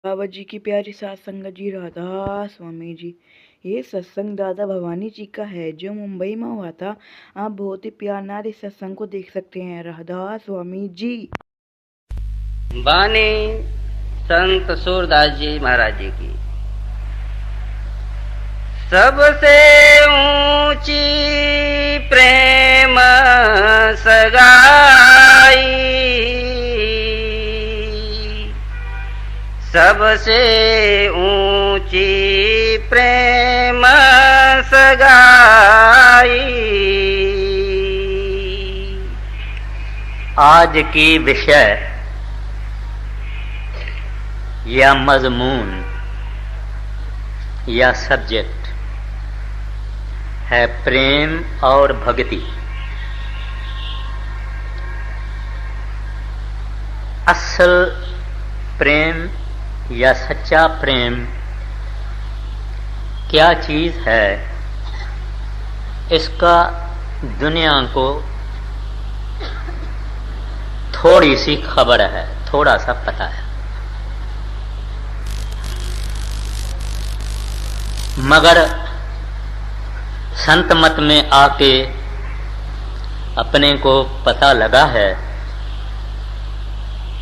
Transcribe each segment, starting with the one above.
बाबा जी की प्यारी सात संगत जी, राधा स्वामी जी। ये सत्संग दादा भवानी जी का है जो मुंबई में हुआ था। आप बहुत ही प्यार नाल इस सत्संग को देख सकते हैं। राधा स्वामी जी। वाणी संत सूरदास जी महाराज जी की। सबसे ऊंची प्रेम सगाई, सबसे ऊंची प्रेम सगाई। आज की विषय या मजमून या सब्जेक्ट है प्रेम और भक्ति। असल प्रेम या सच्चा प्रेम क्या चीज है, इसका दुनिया को थोड़ी सी खबर है, थोड़ा सा पता है, मगर संत मत में आके अपने को पता लगा है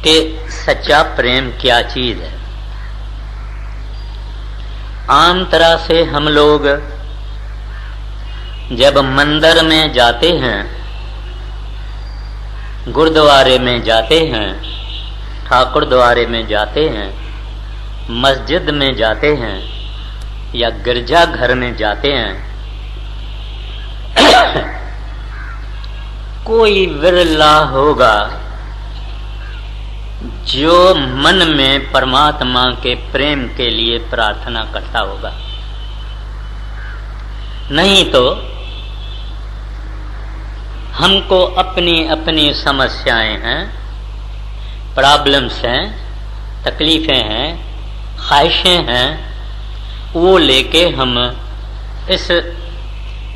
कि सच्चा प्रेम क्या चीज है। आम तरह से हम लोग जब मंदिर में जाते हैं, गुरुद्वारे में जाते हैं, ठाकुर द्वारे में जाते हैं, मस्जिद में जाते हैं या गिरजा घर में जाते हैं, कोई विरला होगा जो मन में परमात्मा के प्रेम के लिए प्रार्थना करता होगा। नहीं तो हमको अपनी अपनी समस्याएं हैं, प्रॉब्लम्स हैं, तकलीफें हैं, ख्वाहिशें हैं, वो लेके हम इस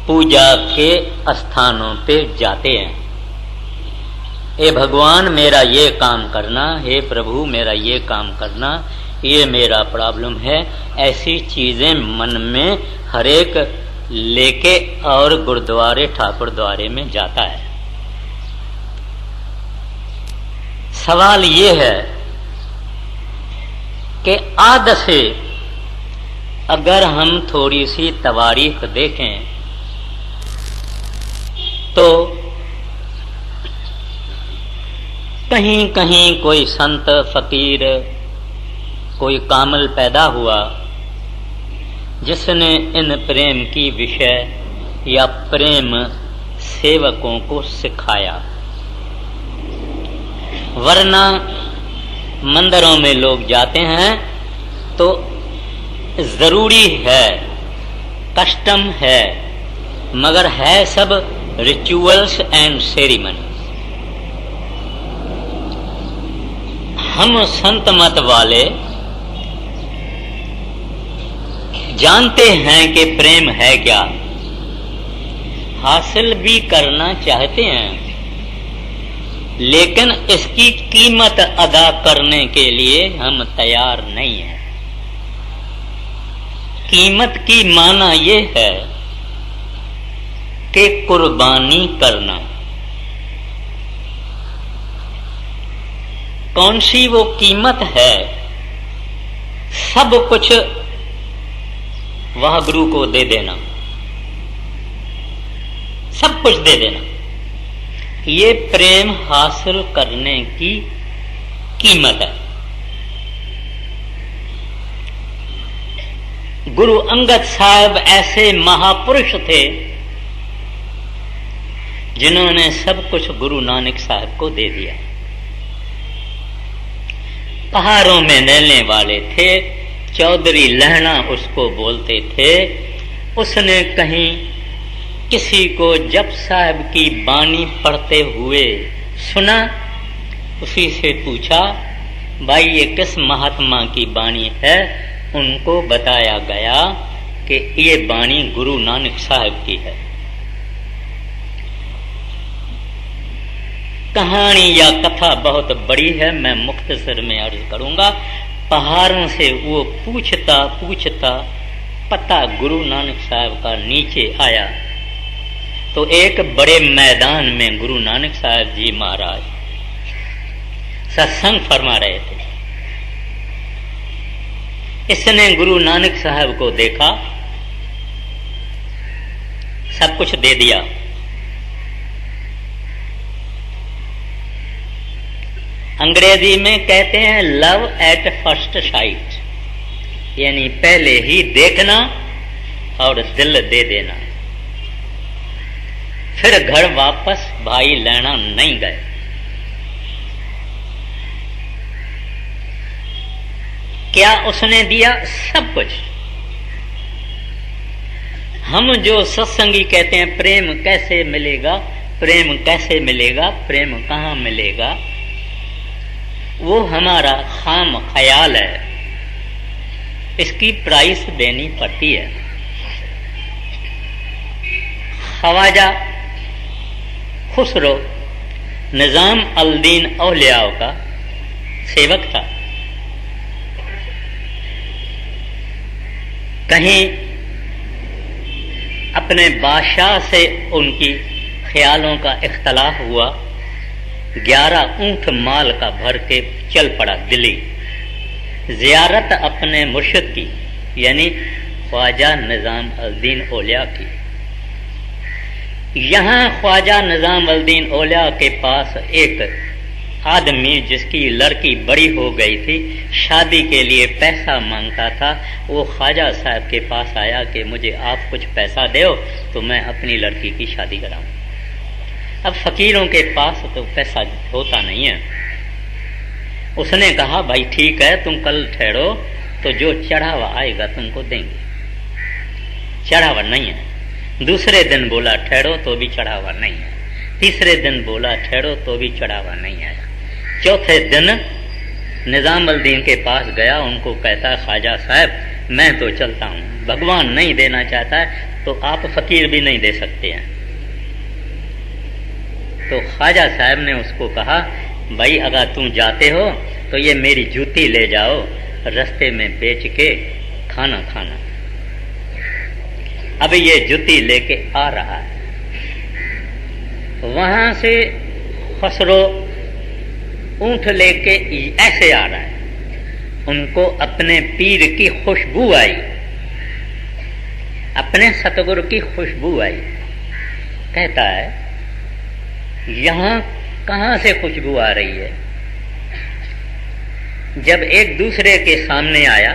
पूजा के स्थानों पे जाते हैं। हे भगवान मेरा ये काम करना, हे प्रभु मेरा ये काम करना, ये मेरा प्रॉब्लम है। ऐसी चीजें मन में हर एक लेके और गुरुद्वारे ठाकुर द्वारे में जाता है। सवाल ये है कि आद से अगर हम थोड़ी सी तवारीख देखें तो कहीं कहीं कोई संत फकीर, कोई कामल पैदा हुआ जिसने इन प्रेम की विषय या प्रेम सेवकों को सिखाया। वरना मंदिरों में लोग जाते हैं तो जरूरी है, कस्टम है, मगर है सब रिचुअल्स एंड सेरिमनी। हम संत मत वाले जानते हैं कि प्रेम है क्या, हासिल भी करना चाहते हैं, लेकिन इसकी कीमत अदा करने के लिए हम तैयार नहीं हैं। कीमत की माना ये है कि कुर्बानी करना। कौन सी वो कीमत है? सब कुछ वह गुरु को दे देना, सब कुछ दे देना, ये प्रेम हासिल करने की कीमत है। गुरु अंगद साहब ऐसे महापुरुष थे जिन्होंने सब कुछ गुरु नानक साहब को दे दिया। पहाड़ों में रहने वाले थे, चौधरी लहना उसको बोलते थे। उसने कहीं किसी को जप साहब की बानी पढ़ते हुए सुना, उसी से पूछा, भाई ये किस महात्मा की बानी है? उनको बताया गया कि ये बानी गुरु नानक साहब की है। कहानी या कथा बहुत बड़ी है, मैं मुख्तसर में अर्ज करूंगा। पहाड़ों से वो पूछता पूछता पता गुरु नानक साहब का नीचे आया तो एक बड़े मैदान में गुरु नानक साहब जी महाराज सत्संग फरमा रहे थे। इसने गुरु नानक साहब को देखा, सब कुछ दे दिया। अंग्रेजी में कहते हैं लव एट फर्स्ट साइट, यानी पहले ही देखना और दिल दे देना। फिर घर वापस भाई लेना नहीं गए। क्या उसने दिया? सब कुछ। हम जो सत्संगी कहते हैं प्रेम कैसे मिलेगा, प्रेम कैसे मिलेगा, प्रेम कहाँ मिलेगा, वो हमारा खाम ख्याल है। इसकी प्राइस देनी पड़ती है। ख्वाजा खुसरो निजाम अल-दीन औलिया का सेवक था। कहीं अपने बादशाह से उनकी ख्यालों का इख्तलाफ हुआ, 11 ऊंट माल का भर के चल पड़ा दिल्ली, जियारत अपने मुर्शिद की यानी ख्वाजा निजाम अल-दीन औलिया की। यहाँ ख्वाजा निजाम अल-दीन औलिया के पास एक आदमी जिसकी लड़की बड़ी हो गई थी, शादी के लिए पैसा मांगता था। वो ख्वाजा साहब के पास आया कि मुझे आप कुछ पैसा दो तो मैं अपनी लड़की की शादी कराऊं। अब फकीरों के पास तो पैसा होता नहीं है। उसने कहा भाई ठीक है, तुम कल ठहरो तो जो चढ़ावा आएगा तुमको देंगे। चढ़ावा नहीं है। दूसरे दिन बोला ठहरो तो भी चढ़ावा नहीं है। तीसरे दिन बोला ठहरो तो भी चढ़ावा नहीं आया। चौथे दिन निजाम अल-दीन के पास गया, उनको कहता ख्वाजा साहब मैं तो चलता हूँ, भगवान नहीं देना चाहता है तो आप फकीर भी नहीं दे सकते हैं। तो ख्वाजा साहब ने उसको कहा भाई अगर तुम जाते हो तो ये मेरी जूती ले जाओ, रास्ते में बेच के खाना खाना। अब ये जूती लेके आ रहा है। वहां से खसरो ऊंट लेके ऐसे आ रहा है। उनको अपने पीर की खुशबू आई, अपने सतगुरु की खुशबू आई। कहता है यहां कहां से खुशबू आ रही है? जब एक दूसरे के सामने आया,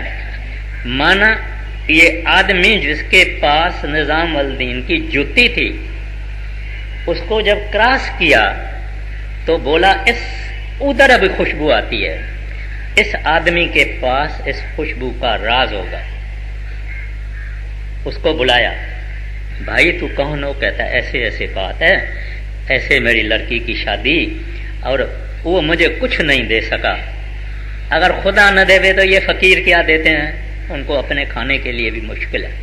माना ये आदमी जिसके पास निजाम अल-दीन की जूती थी, उसको जब क्रॉस किया तो बोला इस उधर अभी खुशबू आती है, इस आदमी के पास इस खुशबू का राज होगा। उसको बुलाया, भाई तू कौन हो? कहता ऐसे ऐसे बात है, ऐसे मेरी लड़की की शादी और वो मुझे कुछ नहीं दे सका। अगर खुदा न देवे तो ये फकीर क्या देते हैं, उनको अपने खाने के लिए भी मुश्किल है।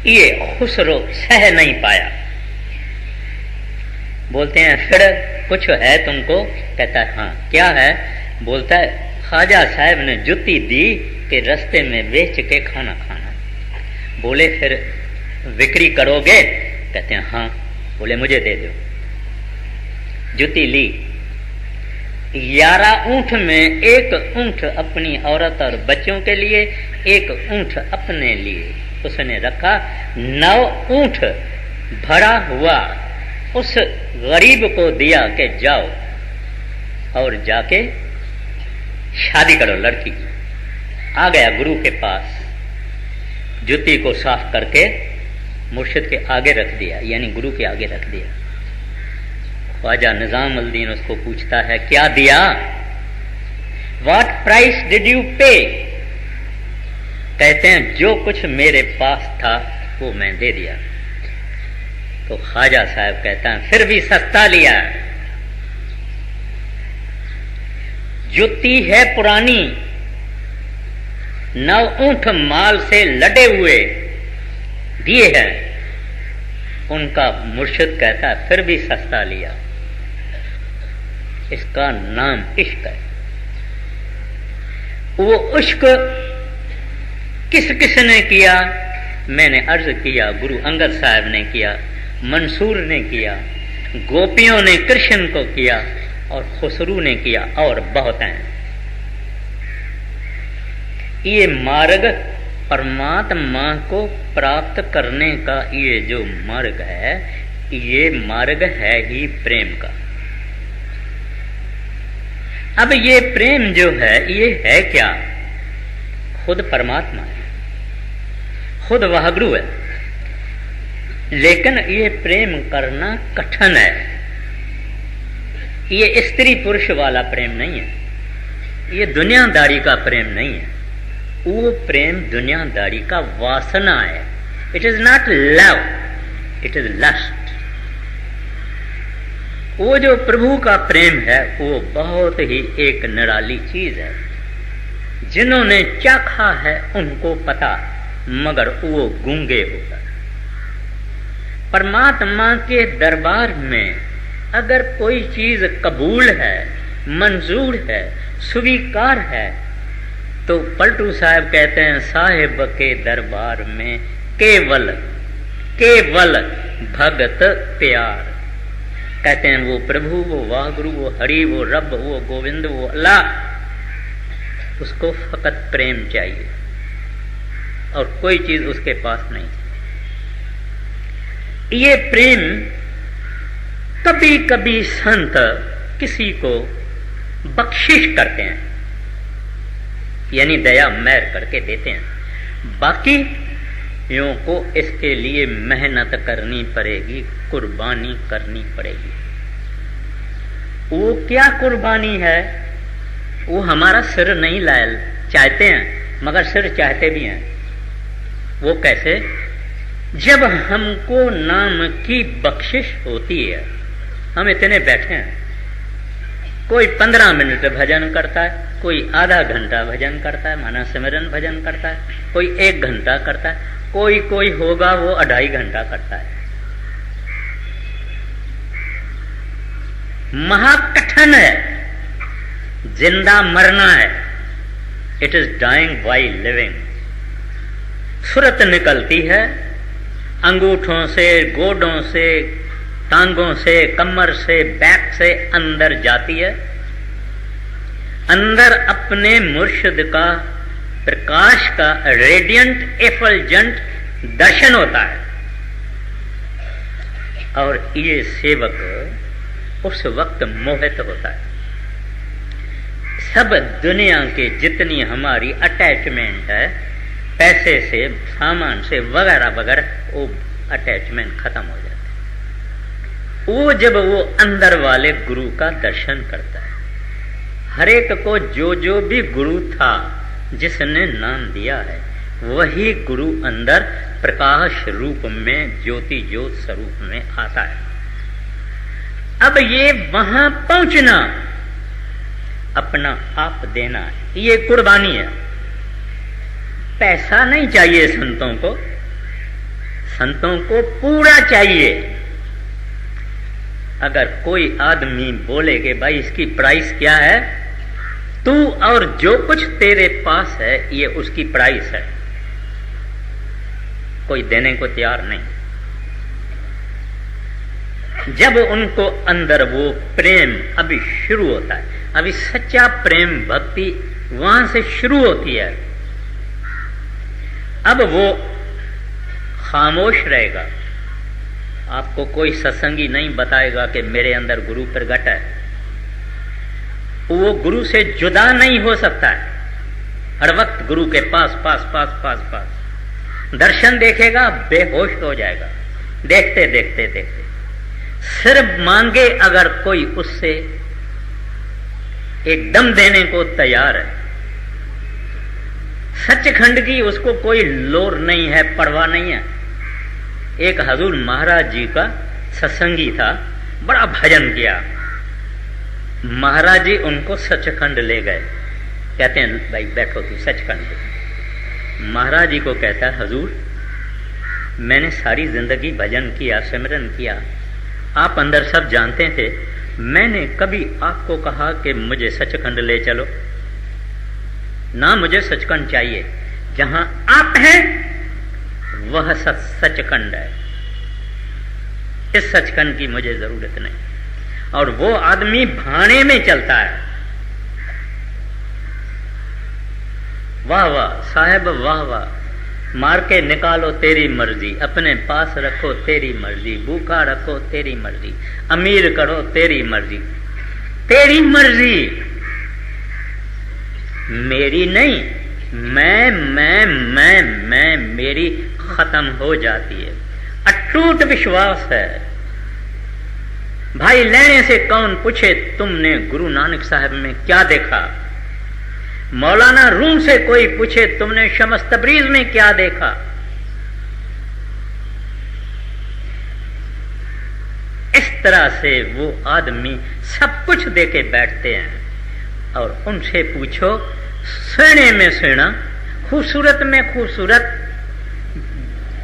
ये खुसरो सह नहीं पाया। बोलते हैं फिर कुछ है तुमको? कहता है हाँ। क्या है? बोलता है ख्वाजा साहब ने जुत्ती दी कि रास्ते में बेच के खाना खाना। बोले फिर बिक्री करोगे? कहते हैं हाँ। बोले मुझे दे दो। जुत्ती ली। 11 ऊंट में एक ऊंट अपनी औरत और बच्चों के लिए, एक ऊंट अपने लिए उसने रखा। 9 ऊंट भरा हुआ उस गरीब को दिया कि जाओ और जाके शादी करो लड़की की। आ गया गुरु के पास, जूती को साफ करके मुर्शिद के आगे रख दिया, यानी गुरु के आगे रख दिया। ख्वाजा निजाम अल-दीन उसको पूछता है क्या दिया? व्हाट प्राइस डिड यू पे? कहते हैं जो कुछ मेरे पास था वो मैं दे दिया। तो ख्वाजा साहब कहता है फिर भी सस्ता लिया। जुत्ती है पुरानी, 9 ऊंट माल से लदे हुए दिए हैं। उनका मुर्शिद कहता है फिर भी सस्ता लिया। इसका नाम इश्क है। वो उश्क किस किस ने किया? मैंने अर्ज किया, गुरु अंगद साहब ने किया, मंसूर ने किया, गोपियों ने कृष्ण को किया और खुसरू ने किया, और बहुत हैं। ये मार्ग परमात्मा को प्राप्त करने का ये जो मार्ग है, ये मार्ग है ही प्रेम का। अब ये प्रेम जो है, ये है क्या? खुद परमात्मा है, खुद वाहगुरु है। लेकिन ये प्रेम करना कठिन है। ये स्त्री पुरुष वाला प्रेम नहीं है, ये दुनियादारी का प्रेम नहीं है। वो प्रेम दुनियादारी का वासना है। It is not love, it is lust. वो जो प्रभु का प्रेम है, वो बहुत ही एक निराली चीज है। जिन्होंने चाखा है उनको पता, मगर वो गूंगे होकर। परमात्मा के दरबार में अगर कोई चीज कबूल है, मंजूर है, स्वीकार है, तो पलटू साहब कहते हैं साहिब के दरबार में केवल केवल भगत प्यार। कहते हैं वो प्रभु, वो वाहगुरु, वो हरि, वो रब, वो गोविंद, वो अल्लाह, उसको फकत प्रेम चाहिए और कोई चीज उसके पास नहीं। ये प्रेम कभी कभी संत किसी को बख्शिश करते हैं, यानी दया मैर करके देते हैं। बाकी यों को इसके लिए मेहनत करनी पड़ेगी, कुर्बानी करनी पड़ेगी। वो क्या कुर्बानी है? वो हमारा सिर नहीं लायल चाहते हैं, मगर सिर चाहते भी हैं। वो कैसे? जब हमको नाम की बख्शिश होती है, हम इतने बैठे हैं, कोई 15 मिनट भजन करता है, कोई आधा घंटा भजन करता है, माना सिमरन भजन करता है, कोई 1 घंटा करता है, कोई होगा वो 2.5 घंटा करता है। महाकठिन है, जिंदा मरना है। It is dying by living. सुरत निकलती है अंगूठों से, गोडों से, टांगों से, कमर से, बैक से अंदर जाती है। अंदर अपने मुर्शिद का प्रकाश का रेडियंट एफलजेंट दर्शन होता है, और ये सेवक उस वक्त मोहित होता है। सब दुनिया के जितनी हमारी अटैचमेंट है, पैसे से, सामान से, वगैरह वगैरह, वो अटैचमेंट खत्म हो जाता है। वो जब वो अंदर वाले गुरु का दर्शन करता है, हर एक को जो भी गुरु था, जिसने नाम दिया है, वही गुरु अंदर प्रकाश रूप में, ज्योति ज्योत स्वरूप में आता है। अब ये वहां पहुंचना, अपना आप देना, ये कुर्बानी है। पैसा नहीं चाहिए संतों को, संतों को पूरा चाहिए। अगर कोई आदमी बोले कि भाई इसकी प्राइस क्या है, तू और जो कुछ तेरे पास है ये उसकी प्राइस है, कोई देने को तैयार नहीं। जब उनको अंदर वो प्रेम अभी शुरू होता है, अभी सच्चा प्रेम भक्ति वहां से शुरू होती है। अब वो खामोश रहेगा, आपको कोई सत्संगी नहीं बताएगा कि मेरे अंदर गुरु प्रगट है। वो गुरु से जुदा नहीं हो सकता है, हर वक्त गुरु के पास पास पास पास पास। दर्शन देखेगा बेहोश हो जाएगा, देखते देखते देखते। सिर्फ मांगे अगर कोई उससे एकदम देने को तैयार है। सचखंड की उसको कोई लोर नहीं है, परवाह नहीं है। एक हजूर महाराज जी का सत्संगी था, बड़ा भजन किया। महाराज जी उनको सचखंड ले गए, कहते हैं भाई बैठो तू सचखंड। महाराज जी को कहता है हजूर मैंने सारी जिंदगी भजन किया, सिमरन किया, आप अंदर सब जानते थे, मैंने कभी आपको कहा कि मुझे सचखंड ले चलो? ना मुझे सचखंड चाहिए। जहां आप हैं वह सचखंड है। इस सचखंड की मुझे जरूरत नहीं। और वो आदमी भाने में चलता है। वाह वाह साहब, वाह वाह, मार के निकालो तेरी मर्जी, अपने पास रखो तेरी मर्जी, भूखा रखो तेरी मर्जी, अमीर करो तेरी मर्जी, तेरी मर्जी, मेरी नहीं। मैं मेरी खत्म हो जाती है। अटूट विश्वास है। भाई लेने से कौन पूछे तुमने गुरु नानक साहब में क्या देखा। मौलाना रूम से कोई पूछे तुमने शम्स तबरीज में क्या देखा। इस तरह से वो आदमी सब कुछ देके बैठते हैं। और उनसे पूछो सोने में सोना, खूबसूरत में खूबसूरत,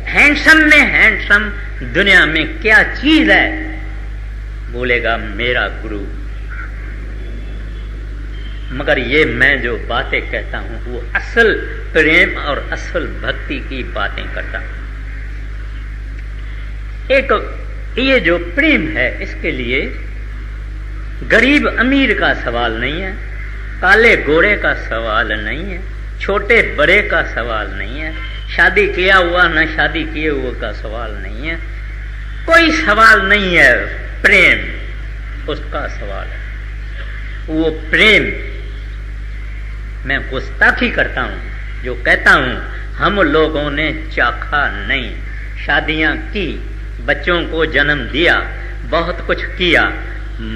हैंडसम में हैंडसम दुनिया में क्या चीज है। बोलेगा मेरा गुरु। मगर ये मैं जो बातें कहता हूं वो असल प्रेम और असल भक्ति की बातें करता हूं। एक ये जो प्रेम है इसके लिए गरीब अमीर का सवाल नहीं है, काले गोरे का सवाल नहीं है, छोटे बड़े का सवाल नहीं है, शादी किया हुआ न शादी किए हुए का सवाल नहीं है। कोई सवाल नहीं है। प्रेम उसका सवाल है। वो प्रेम मैं गुस्ताखी करता हूं जो कहता हूं हम लोगों ने चाखा नहीं। शादियां की, बच्चों को जन्म दिया, बहुत कुछ किया,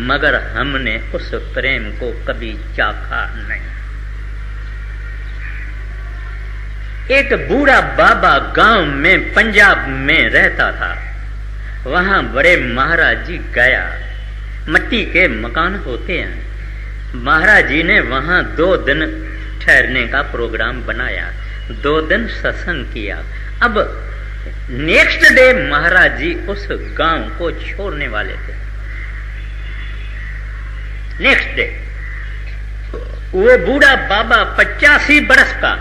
मगर हमने उस प्रेम को कभी चाखा नहीं। एक बूढ़ा बाबा गांव में पंजाब में रहता था। वहां बड़े महाराज जी गया। मट्टी के मकान होते हैं। महाराज जी ने वहां 2 दिन ठहरने का प्रोग्राम बनाया। 2 दिन सत्संग किया। अब नेक्स्ट डे महाराज जी उस गांव को छोड़ने वाले थे। नेक्स्ट डे वो बूढ़ा बाबा 85 बरस का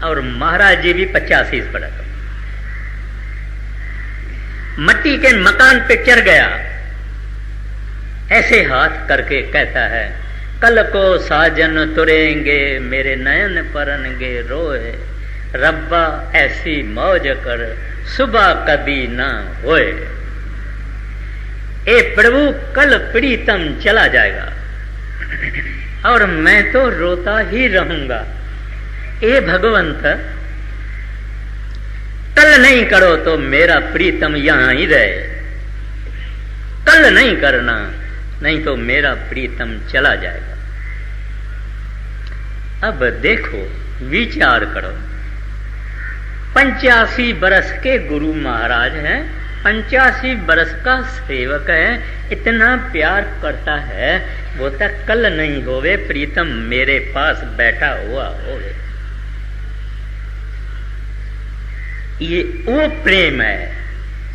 और महाराज जी भी 85 बरस। मट्टी के मकान पे चढ़ गया। ऐसे हाथ करके कहता है कल को साजन तुरेंगे मेरे नयन परनगे रोए, रब्बा ऐसी मौज कर सुबह कभी ना होए। ए प्रभु कल प्रीतम चला जाएगा और मैं तो रोता ही रहूंगा। ए भगवंत कल नहीं करो तो मेरा प्रीतम यहां ही रहे। कल नहीं करना, नहीं तो मेरा प्रीतम चला जाएगा। अब देखो, विचार करो। 85 बरस के गुरु महाराज हैं, 85 बरस का सेवक है, इतना प्यार करता है। वो तक कल नहीं होवे प्रीतम मेरे पास बैठा हुआ होवे। ये वो प्रेम है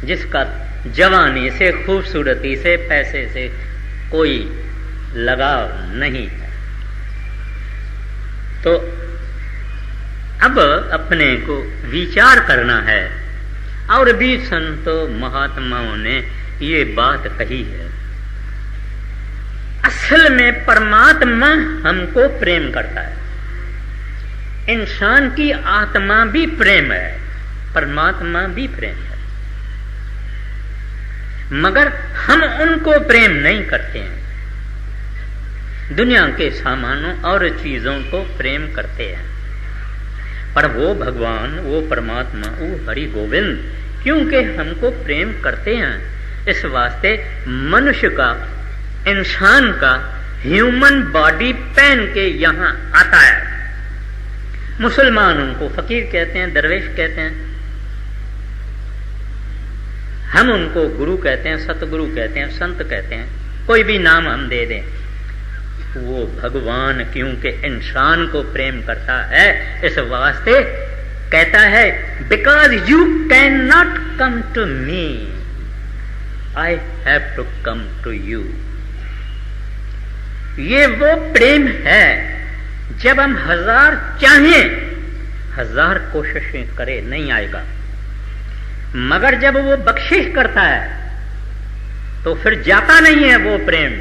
जिसका जवानी से, खूबसूरती से, पैसे से कोई लगाव नहीं है। तो अब अपने को विचार करना है। और भी संतों महात्माओं ने ये बात कही है। असल में परमात्मा हमको प्रेम करता है। इंसान की आत्मा भी प्रेम है, परमात्मा भी प्रेम है, मगर हम उनको प्रेम नहीं करते हैं। दुनिया के सामानों और चीजों को प्रेम करते हैं। पर वो भगवान, वो परमात्मा, वो हरि गोविंद क्योंकि हमको प्रेम करते हैं, इस वास्ते मनुष्य का, इंसान का ह्यूमन बॉडी पहन के यहां आता है। मुसलमान उनको फकीर कहते हैं, दरवेश कहते हैं। हम उनको गुरु कहते हैं, सतगुरु कहते हैं, संत कहते हैं, कोई भी नाम हम दे दें। वो भगवान क्योंकि इंसान को प्रेम करता है, इस वास्ते कहता है because you can not come to me, I have to come to you. ये वो प्रेम है जब हम 1000 चाहें, 1000 कोशिशें करें, नहीं आएगा। मगर जब वो बख्शिश करता है तो फिर जाता नहीं है वो प्रेम,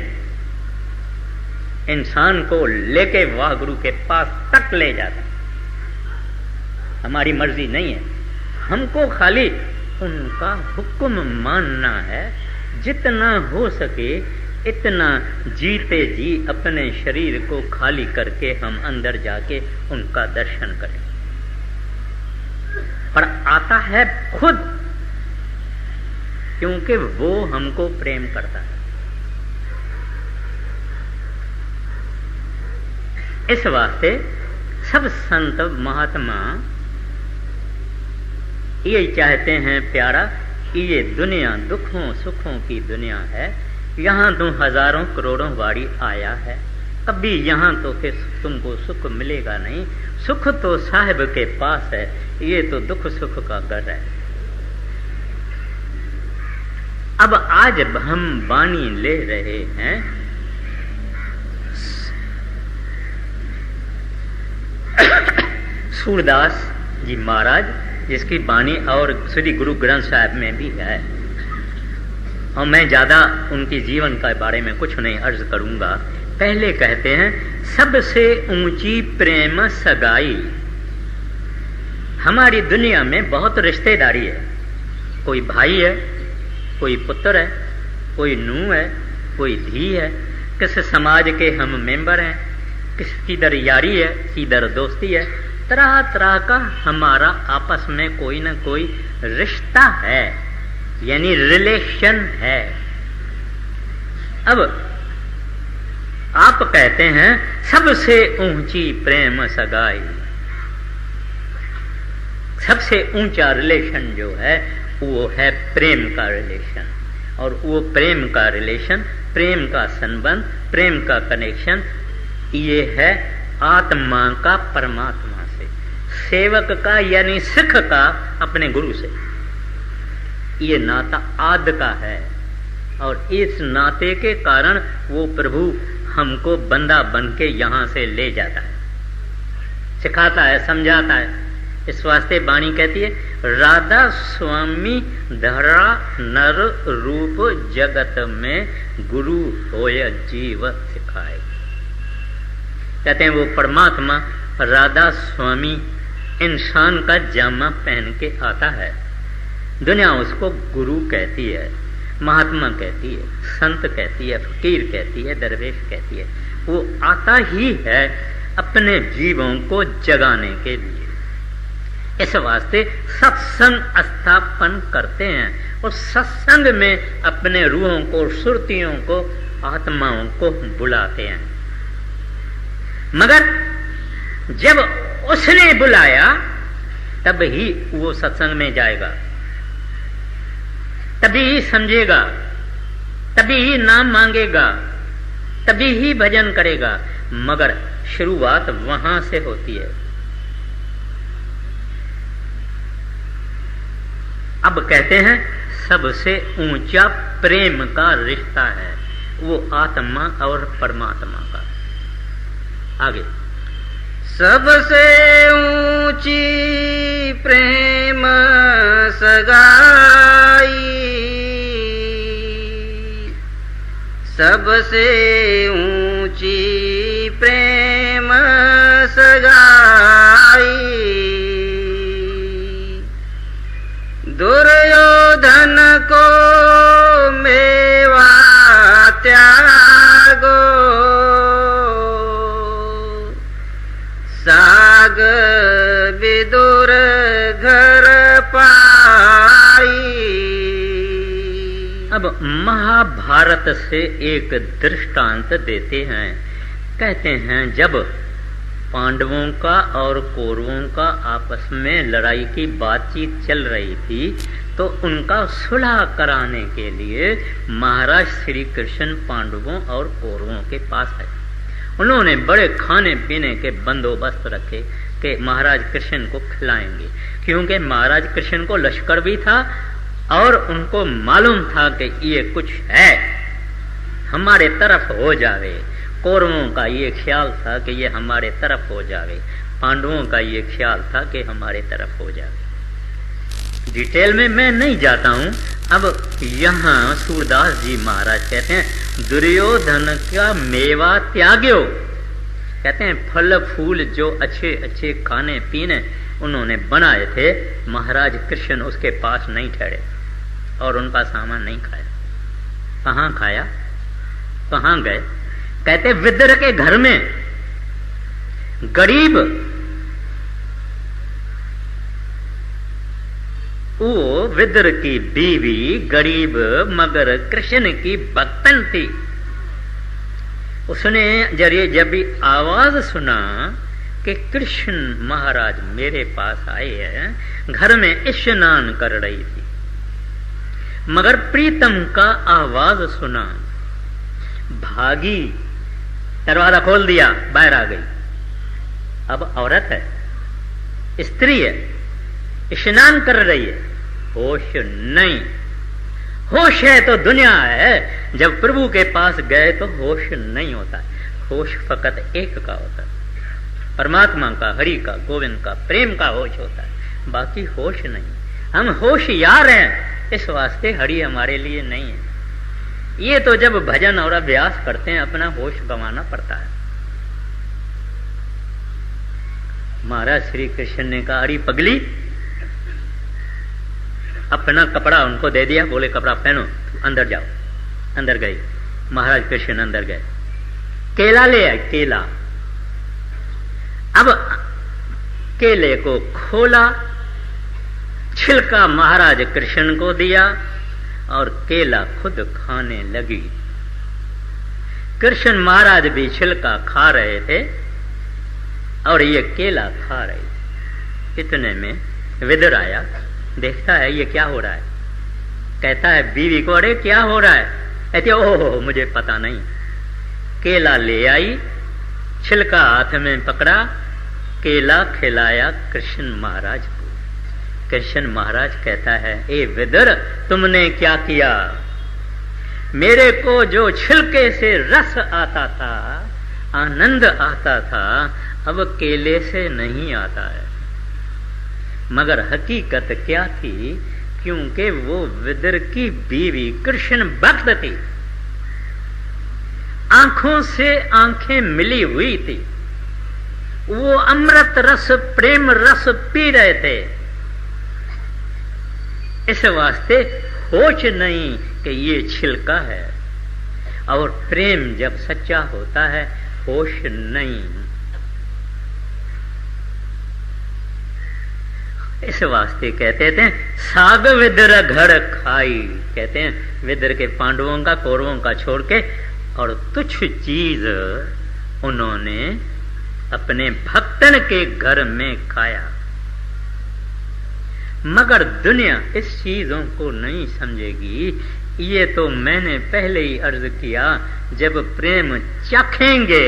इंसान को लेके वाह गुरु के पास तक ले जाता। हमारी मर्जी नहीं है, हमको खाली उनका हुक्म मानना है। जितना हो सके इतना जीते जी अपने शरीर को खाली करके हम अंदर जाके उनका दर्शन करें। पर आता है खुद, क्योंकि वो हमको प्रेम करता है। इस वास्ते सब संत महात्मा ये चाहते हैं प्यारा, ये दुनिया दुखों सुखों की दुनिया है। यहाँ तो हजारों करोड़ों बारी आया है, कभी यहाँ तो फिर तुमको सुख मिलेगा नहीं। सुख तो साहिब के पास है, ये तो दुख सुख का घर है। अब आज हम वाणी ले रहे हैं सूरदास जी महाराज, जिसकी वाणी और श्री गुरु ग्रंथ साहिब में भी है। और मैं ज्यादा उनके जीवन के बारे में कुछ नहीं अर्ज करूंगा। पहले कहते हैं सबसे ऊंची प्रेम सगाई। हमारी दुनिया में बहुत रिश्तेदारी है, कोई भाई है, कोई पुत्र है, कोई नूह है, कोई धी है, किस समाज के हम मेंबर हैं, किधर यारी है, किधर दोस्ती है। तरह तरह का हमारा आपस में कोई ना कोई रिश्ता है, यानी रिलेशन है। अब आप कहते हैं सबसे ऊंची प्रेम सगाई, सबसे ऊंचा रिलेशन जो है वो है प्रेम का रिलेशन। और वो प्रेम का रिलेशन, प्रेम का संबंध, प्रेम का कनेक्शन, ये है आत्मा का परमात्मा से, सेवक का यानी सिख का अपने गुरु से। ये नाता आद का है और इस नाते के कारण वो प्रभु हमको बंदा बन के यहां से ले जाता है, सिखाता है, समझाता है। इस वास्ते वाणी कहती है राधा स्वामी धरा नर रूप जगत में गुरु होय जीव सिखाए। कहते हैं वो परमात्मा राधा स्वामी इंसान का जामा पहन के आता है। दुनिया उसको गुरु कहती है, महात्मा कहती है, संत कहती है, फकीर कहती है, दरवेश कहती है। वो आता ही है अपने जीवों को जगाने के लिए। इस वास्ते सत्संग स्थापन करते हैं और सत्संग में अपने रूहों को, सुरतियों को, आत्माओं को बुलाते हैं। मगर जब उसने बुलाया तब ही वो सत्संग में जाएगा, तभी ही समझेगा, तभी ही नाम मांगेगा, तभी ही भजन करेगा। मगर शुरुआत वहां से होती है। अब कहते हैं सबसे ऊंचा प्रेम का रिश्ता है वो आत्मा और परमात्मा का। आगे सबसे ऊंची प्रेम सगाई, सबसे ऊंची प्रेम सगाई। दुर्योधन को मेवा त्यागो, साग विदुर घर पाई। अब महाभारत से एक दृष्टांत देते हैं। कहते हैं जब पांडवों का और कौरवों का आपस में लड़ाई की बातचीत चल रही थी तो उनका सुलह कराने के लिए महाराज श्री कृष्ण पांडवों और कौरवों के पास आए। उन्होंने बड़े खाने पीने के बंदोबस्त रखे कि महाराज कृष्ण को खिलाएंगे, क्योंकि महाराज कृष्ण को लश्कर भी था और उनको मालूम था कि ये कुछ है हमारे तरफ हो जावे। कौरवों का ये ख्याल था कि ये हमारे तरफ हो जावे, पांडवों का ये ख्याल था कि हमारे तरफ हो जावे। डिटेल में मैं नहीं जाता हूं। अब यहाँ सूरदास जी महाराज कहते हैं दुर्योधन का मेवा त्याग्यो, कहते हैं फल फूल जो अच्छे अच्छे खाने पीने उन्होंने बनाए थे, महाराज कृष्ण उसके पास नहीं ठहरे और उनका सामान नहीं खाया। कहाँ खाया, कहाँ गए? कहते विदुर के घर में गरीब, वो विदुर की बीवी गरीब मगर कृष्ण की भक्तन थी। उसने जब भी आवाज सुना कि कृष्ण महाराज मेरे पास आए हैं, घर में स्नान कर रही थी, मगर प्रीतम का आवाज सुना, भागी, दरवाजा खोल दिया, बाहर आ गई। अब औरत है, स्त्री है, स्नान कर रही है, होश नहीं। होश है तो दुनिया है, जब प्रभु के पास गए तो होश नहीं होता। होश फकत एक का होता है, परमात्मा का, हरि का, गोविंद का, प्रेम का होश होता है, बाकी होश नहीं। हम होशियार हैं, इस वास्ते हरि हमारे लिए नहीं है। ये तो जब भजन और अभ्यास करते हैं अपना होश गंवाना पड़ता है। महाराज श्री कृष्ण ने कहा अरे पगली, अपना कपड़ा उनको दे दिया, बोले कपड़ा पहनो, अंदर जाओ। अंदर गई, महाराज कृष्ण अंदर गए, केला ले आए, केला। अब केले को खोला, छिलका महाराज कृष्ण को दिया और केला खुद खाने लगी। कृष्ण महाराज भी छिलका खा रहे थे और ये केला खा रहे थे। इतने में विदुर आया, देखता है ये क्या हो रहा है, कहता है बीवी को अरे क्या हो रहा है? कहती ओह मुझे पता नहीं। केला ले आई, छिलका हाथ में पकड़ा, केला खिलाया कृष्ण महाराज को। कृष्ण महाराज कहता है ए विदुर तुमने क्या किया? मेरे को जो छिलके से रस आता था, आनंद आता था, अब केले से नहीं आता है। मगर हकीकत क्या थी? क्योंकि वो विदुर की बीवी कृष्ण भक्त थी, आंखों से आंखें मिली हुई थी, वो अमृत रस प्रेम रस पी रहे थे। इस वास्ते होश नहीं कि ये छिलका है, और प्रेम जब सच्चा होता है होश नहीं। इस वास्ते कहते थे साग विदुर घर खाई, कहते हैं विदुर के पांडवों का कौरवों का छोड़ के और तुच्छ चीज उन्होंने अपने भक्तन के घर में खाया। मगर दुनिया इस चीजों को नहीं समझेगी। ये तो मैंने पहले ही अर्ज किया, जब प्रेम चखेंगे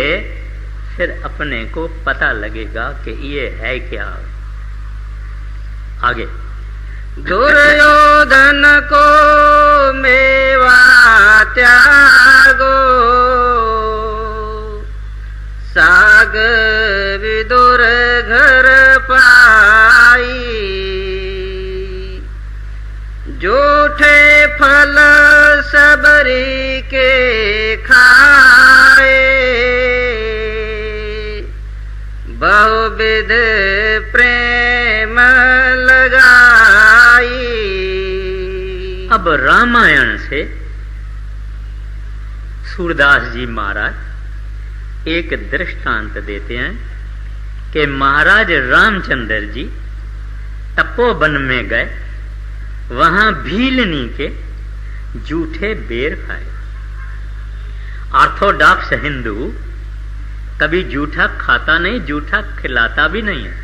फिर अपने को पता लगेगा कि ये है क्या। आगे दुर्योधन को मेवा त्यागो, साग विदुर घर पाई, जूठे फल सबरी के खाए, बहुविध प्रेम लगाई। अब रामायण से सूरदास जी महाराज एक दृष्टांत देते हैं कि महाराज रामचंद्र जी तपोवन में गए, वहां भीलनी के जूठे बेर खाए। ऑर्थोडॉक्स हिंदू कभी जूठा खाता नहीं, जूठा खिलाता भी नहीं है,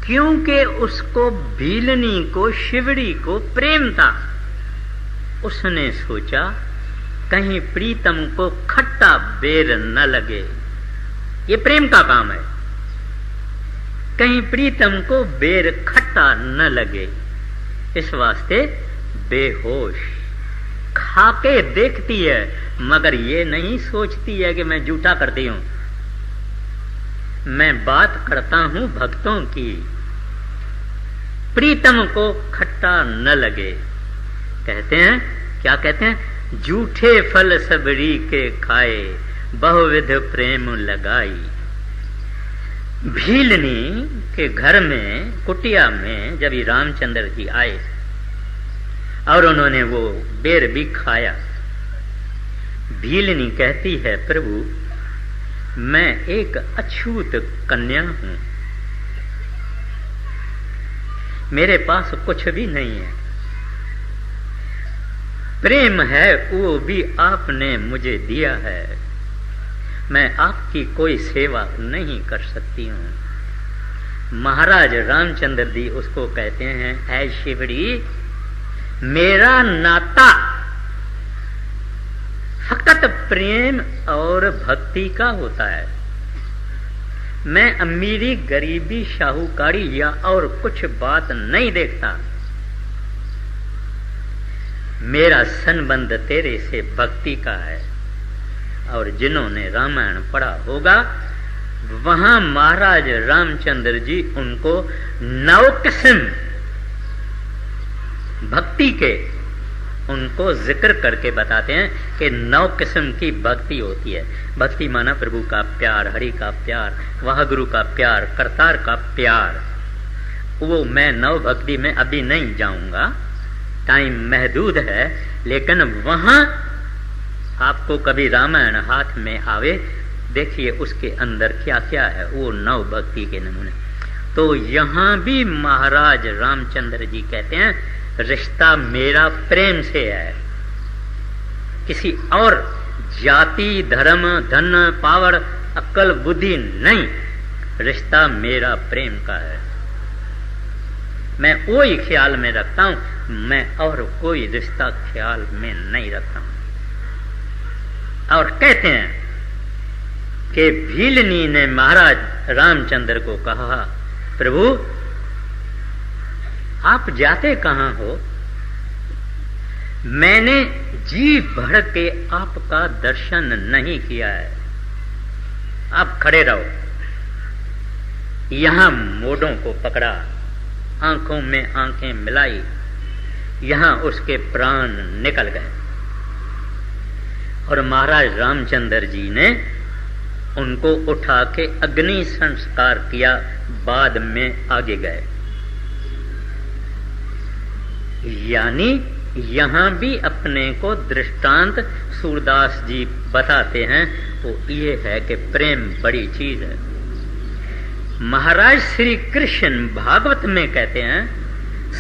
क्योंकि उसको भीलनी को शिवड़ी को प्रेम था। उसने सोचा कहीं प्रीतम को खट्टा बेर न लगे, ये प्रेम का काम है, कहीं प्रीतम को बेर खट्टा न लगे। इस वास्ते बेहोश खाके देखती है, मगर ये नहीं सोचती है कि मैं झूठा करती हूं। मैं बात करता हूं भक्तों की, प्रीतम को खट्टा न लगे। कहते हैं, क्या कहते हैं? झूठे फल सबरी के खाए, बहुविध प्रेम लगाई। भीलनी के घर में, कुटिया में जब रामचंद्र जी आए और उन्होंने वो बेर भी खाया, भीलनी कहती है, प्रभु मैं एक अछूत कन्या हूं, मेरे पास कुछ भी नहीं है, प्रेम है वो भी आपने मुझे दिया है, मैं आपकी कोई सेवा नहीं कर सकती हूं। महाराज रामचंद्र जी उसको कहते हैं, ऐ शिवड़ी, मेरा नाता फकत प्रेम और भक्ति का होता है। मैं अमीरी, गरीबी, शाहूकारी या और कुछ बात नहीं देखता। मेरा संबंध तेरे से भक्ति का है। और जिन्होंने रामायण पढ़ा होगा, वहां महाराज रामचंद्र जी उनको 9 किस्म भक्ति के उनको जिक्र करके बताते हैं कि 9 किस्म की भक्ति होती है। भक्ति माना प्रभु का प्यार, हरि का प्यार, वाहगुरु का प्यार, करतार का प्यार। वो मैं 9 भक्ति में अभी नहीं जाऊंगा, टाइम महदूद है, लेकिन वहां आपको कभी रामायण हाथ में आवे, देखिए उसके अंदर क्या क्या है, वो 9 भक्ति के नमूने। तो यहां भी महाराज रामचंद्र जी कहते हैं, रिश्ता मेरा प्रेम से है, किसी और जाति, धर्म, धन, पावर, अक्ल, बुद्धि नहीं, रिश्ता मेरा प्रेम का है। मैं वही ख्याल में रखता हूं, मैं और कोई रिश्ता ख्याल में नहीं रखता हूं। और कहते हैं कि भीलनी ने महाराज रामचंद्र को कहा, प्रभु आप जाते कहां हो? मैंने जी भर के आपका दर्शन नहीं किया है, आप खड़े रहो। यहां मोड़ों को पकड़ा, आंखों में आंखें मिलाई, यहां उसके प्राण निकल गए। और महाराज रामचंद्र जी ने उनको उठा के अग्नि संस्कार किया, बाद में आगे गए। यानी यहां भी अपने को दृष्टांत सूरदास जी बताते हैं, वो ये है कि प्रेम बड़ी चीज है। महाराज श्री कृष्ण भागवत में कहते हैं,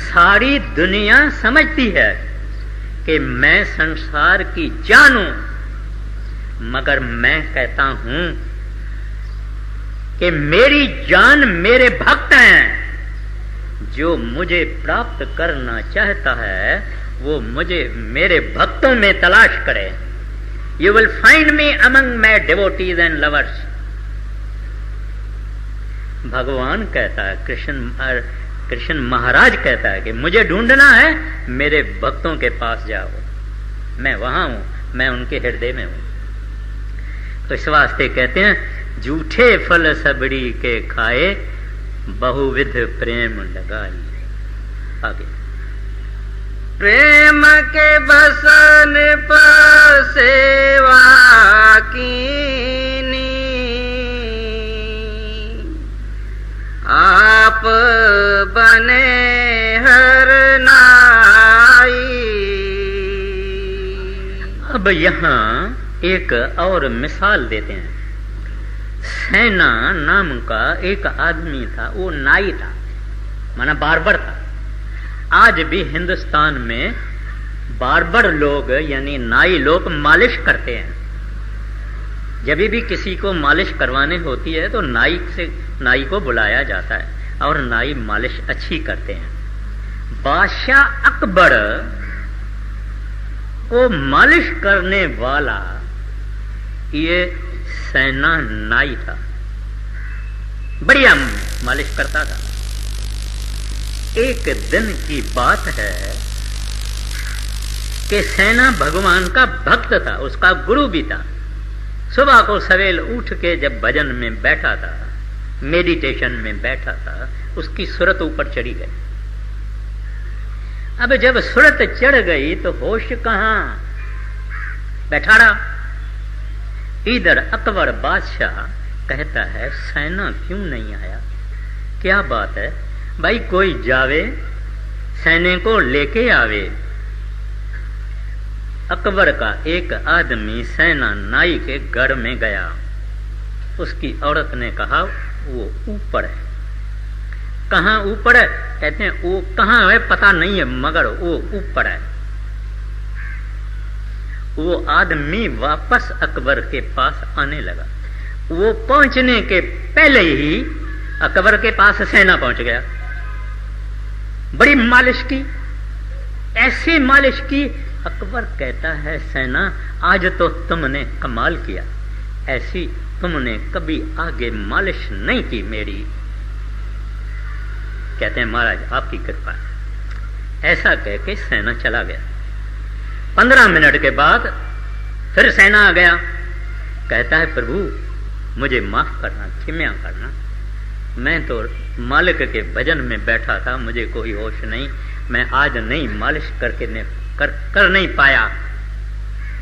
सारी दुनिया समझती है कि मैं संसार की जान हूं, मगर मैं कहता हूं कि मेरी जान मेरे भक्त हैं। जो मुझे प्राप्त करना चाहता है वो मुझे मेरे भक्तों में तलाश करे। You will find me among my devotees and lovers. भगवान कहता है, कृष्ण महाराज कहता है कि मुझे ढूंढना है, मेरे भक्तों के पास जाओ, मैं वहां हूं, मैं उनके हृदय में हूं। तो इस वास्ते कहते हैं, झूठे फल सबड़ी के खाए, बहुविध प्रेम लगाई। आगे, प्रेम के बसन पर सेवा कीनी, आप बने हर नाई। अब यहाँ एक और मिसाल देते हैं। सेना नाम का एक आदमी था, वो नाई था, माना बार्बर था। आज भी हिंदुस्तान में बार्बर लोग यानी नाई लोग मालिश करते हैं। जब भी किसी को मालिश करवाने होती है तो नाई को बुलाया जाता है और नाई मालिश अच्छी करते हैं। बादशाह अकबर को मालिश करने वाला ये सेना नाई था, बढ़िया मालिश करता था। एक दिन की बात है कि सेना भगवान का भक्त था, उसका गुरु भी था। सुबह को सवेल उठ के जब भजन में बैठा था, मेडिटेशन में बैठा था, उसकी सुरत ऊपर चढ़ी गई। अब जब सुरत चढ़ गई तो होश कहां, बैठा रहा। इधर अकबर बादशाह कहता है सेना क्यों नहीं आया, क्या बात है भाई, कोई जावे सैन्य को लेके आवे। अकबर का एक आदमी सेना नाई के घर में गया। उसकी औरत ने कहा वो ऊपर है। कहाँ ऊपर है? कहते हैं वो कहाँ है पता नहीं है, मगर वो ऊपर है। वो आदमी वापस अकबर के पास आने लगा। वो पहुंचने के पहले ही अकबर के पास सेना पहुंच गया। बड़ी मालिश की, ऐसी मालिश की। अकबर कहता है सेना आज तो तुमने कमाल किया, ऐसी तुमने कभी आगे मालिश नहीं की मेरी। कहते हैं महाराज आपकी कृपा। ऐसा कह के सेना चला गया। 15 मिनट के बाद फिर सेना आ गया। कहता है प्रभु मुझे माफ करना, क्षमा करना, मैं तो मालिक के भजन में बैठा था, मुझे कोई होश नहीं, मैं आज नहीं मालिश करके कर नहीं पाया।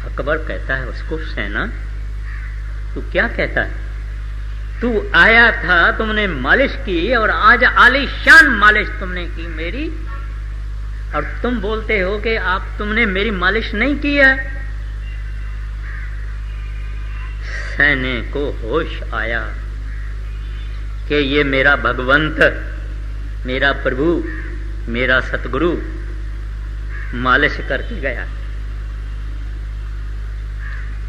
अकबर कहता है उसको सेना तू क्या कहता है, तू आया था, तुमने मालिश की और आज आलीशान मालिश तुमने की मेरी, और तुम बोलते हो कि आप तुमने मेरी मालिश नहीं की है। सैने को होश आया कि ये मेरा भगवंत, मेरा प्रभु, मेरा सतगुरु मालिश करके गया।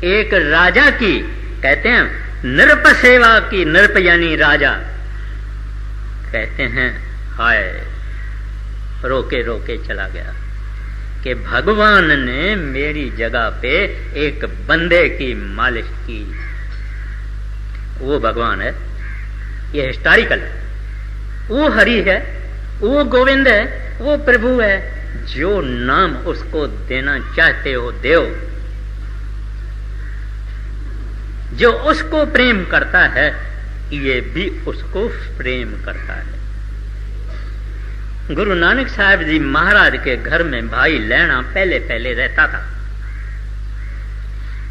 एक राजा की, कहते हैं नृप सेवा की, नृप यानी राजा, कहते हैं हाय, रोके रोके चला गया कि भगवान ने मेरी जगह पे एक बंदे की मालिश की। वो भगवान है, ये हिस्टोरिकल है। वो हरि है, वो गोविंद है, वो प्रभु है। जो नाम उसको देना चाहते हो देओ। जो उसको प्रेम करता है ये भी उसको प्रेम करता है। गुरु नानक साहब जी महाराज के घर में भाई लैणा पहले पहले रहता था।